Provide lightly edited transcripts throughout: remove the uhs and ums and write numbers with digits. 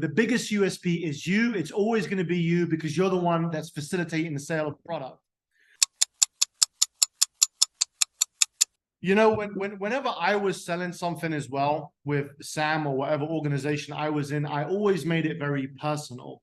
The biggest USP is you. It's always going to be you because you're the one that's facilitating the sale of the product. You know, whenever I was selling something as well with Sam or whatever organization I was in, I always made it very personal.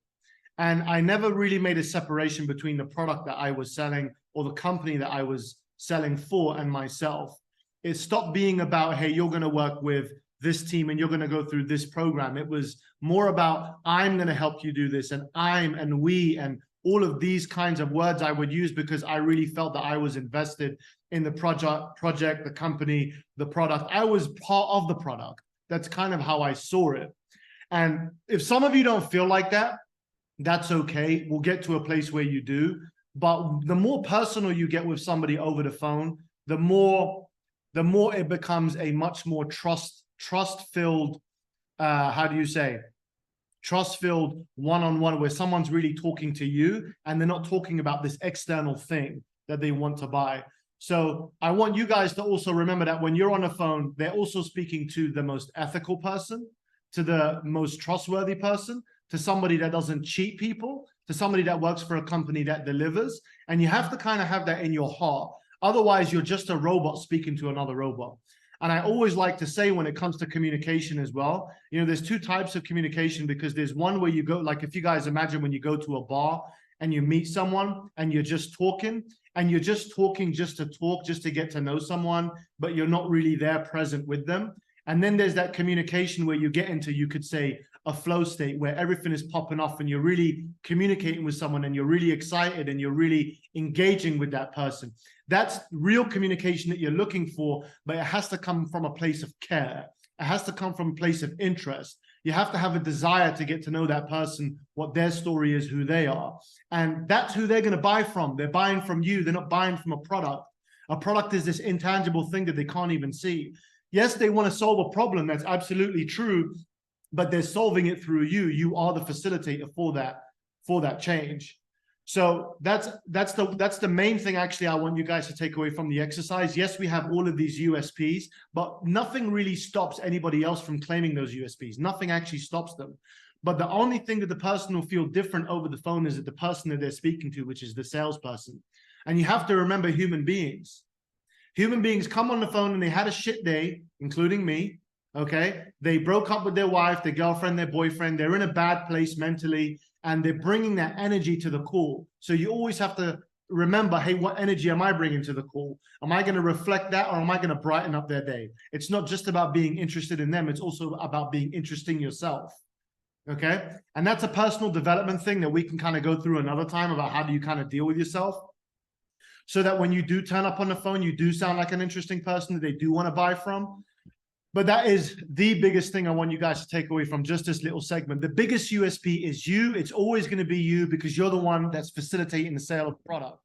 And I never really made a separation between the product that I was selling or the company that I was selling for and myself. It stopped being about, hey, you're going to work with this team and you're going to go through this program. It was more about, I'm going to help you do this, and I'm and we and all of these kinds of words I would use because I really felt that I was invested in the project, the company, the product. I was part of the product. That's kind of how I saw it. And if some of you don't feel like that, that's okay. We'll get to a place where you do. But the more personal you get with somebody over the phone, the more it becomes a much more trust-filled, trust-filled one-on-one, where someone's really talking to you and they're not talking about this external thing that they want to buy. So I want you guys to also remember that when you're on the phone, they're also speaking to the most ethical person, to the most trustworthy person, to somebody that doesn't cheat people, to somebody that works for a company that delivers. And you have to kind of have that in your heart. Otherwise, you're just a robot speaking to another robot. And I always like to say when it comes to communication as well, you know, there's two types of communication, because there's one where you go, like if you guys imagine when you go to a bar and you meet someone and you're just talking just to talk, just to get to know someone, but you're not really there present with them. And then there's that communication where you get into, you could say, a flow state where everything is popping off and you're really communicating with someone and you're really excited and you're really engaging with that person. That's real communication that you're looking for, but it has to come from a place of care. It has to come from a place of interest. You have to have a desire to get to know that person, what their story is, who they are. And that's who they're going to buy from. They're buying from you. They're not buying from a product. A product is this intangible thing that they can't even see. Yes, they want to solve a problem. That's absolutely true, but they're solving it through you. You are the facilitator for that change. So that's the main thing actually I want you guys to take away from the exercise. Yes, we have all of these USPs, but nothing really stops anybody else from claiming those USPs. Nothing actually stops them. But the only thing that the person will feel different over the phone is that the person that they're speaking to, which is the salesperson. And you have to remember human beings. Human beings come on the phone and they had a shit day, including me. Okay, they broke up with their wife, their girlfriend, their boyfriend. They're in a bad place mentally, and they're bringing that energy to the call. So you always have to remember, hey, what energy am I bringing to the call? Am I going to reflect that, or am I going to brighten up their day? It's not just about being interested in them. It's also about being interesting yourself. Okay, and that's a personal development thing that we can kind of go through another time about how do you kind of deal with yourself, so that when you do turn up on the phone, you do sound like an interesting person that they do want to buy from. But that is the biggest thing I want you guys to take away from just this little segment. The biggest USP is you. It's always going to be you because you're the one that's facilitating the sale of product.